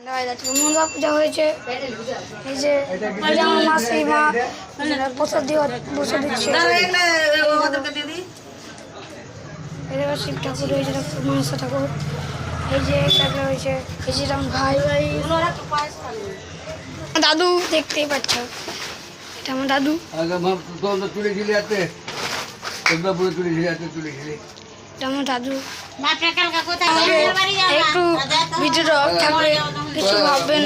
মনসা পূজা হয়েছে। এই যে আমার মাসিমা প্রসাদ দিয়ে বসে দিচ্ছে। শিব ঠাকুর হয়েছে, মনসা ঠাকুর। এই যে একটা হয়েছে, এই যে আমার ভাই দাদু দেখতেই পাচ্ছ, এটা আমার দাদু। আমার দাদু একটু ভিডিওটা অফ থাকলে কিছু ভাববেন।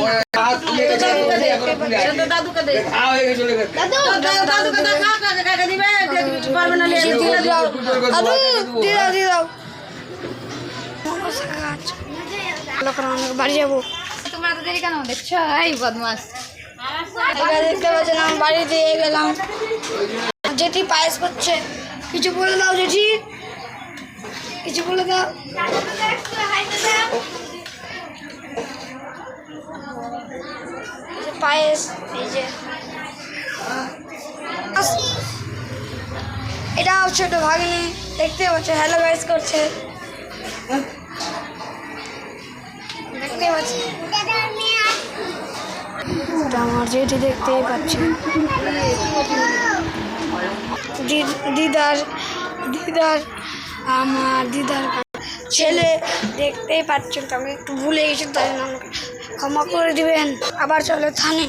বাড়ি যাবো। তোমরা তো দেরি কেন দেখছো? এই বদমাস দেখতে পাচ্ছেন আমার বাড়ি দিয়ে গেলাম। জেঠি পায়েস করছে, কিছু বলে দাও জেঠি, কিছু বলে দাও। পায়েস এই যে এটা ছোট ভাগিনী দেখতে পাচ্ছে, হ্যালো গাইস করছে দেখতে পাচ্ছি। আমার যেটি দেখতেই পাচ্ছি দিদার আমার দিদার ছেলে দেখতেই পাচ্ছেন। তো আমি একটু ভুলে গেছি, তাই জন্য আমাকে ক্ষমা করে দিবেন। আবার চলে থানে।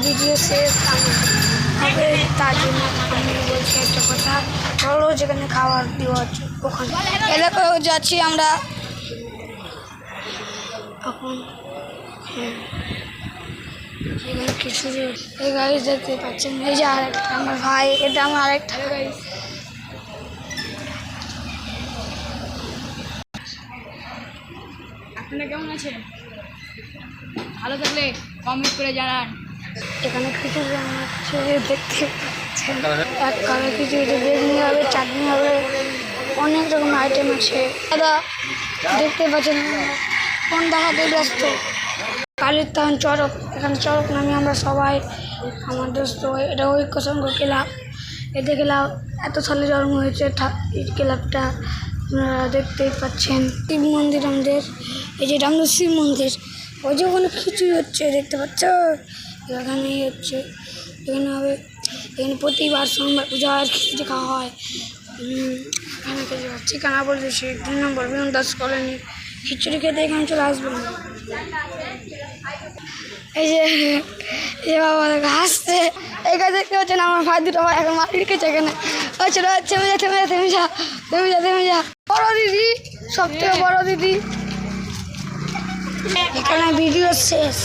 ভিডিও শেষ হবে, তার জন্য আমি বলছি একটা কথা। চলো যেখানে খাবার দেওয়া হচ্ছে ওখানে এলাকায় যাচ্ছি আমরা এখন। এখানে কিছু এই গাড়ি দেখতে পাচ্ছেন। এই যে আরেকটা আমার ভাই, এটা আমার আরেকটা গাড়ি। আপনারা কেমন আছেন? ভালো থাকলে কমেন্ট করে জানান। এখানে কিছু দেখতে পাচ্ছেন, এক কালার কিছু বেগুনি হবে, চাটনি হবে, অনেক রকম আইটেম আছে। দাদা দেখতে পাচ্ছেন কোন দেখাতে ব্যস্ত। কালীর তান চরক, এখানে চরক নামে আমরা সবাই আমার দোস্ত, এটা ঐক্য সংঘ ক্লাব। এতে ক্লাব এত সালে জন্ম হয়েছে ক্লাবটা, আপনারা দেখতেই পাচ্ছেন। শিব মন্দির আমাদের, এই যে আমাদের শিব মন্দির, ওই যে ওখানে কিছুই হচ্ছে দেখতে পাচ্ছ। এখানেই হচ্ছে, এখানে হবে, এখানে প্রতিবার সোমবার পূজা হয়, খিচুড়ি খাওয়া হয়। এখানে ঠিকানা বলতেছি 2 নম্বর বিনদাস কলোনি। খিচুড়ি খেতে এখানে চলে আসবেন। এই যে বাবা হাসছে, এই কাজ দেখতে পাচ্ছেন। আমার ভাই দুটো ভাই এখন মাটি রেখেছে এখানে। ওই ছোটো থেমে যা বড় দিদি, সব থেকে বড় দিদি। এখানে ভিডিও শেষ।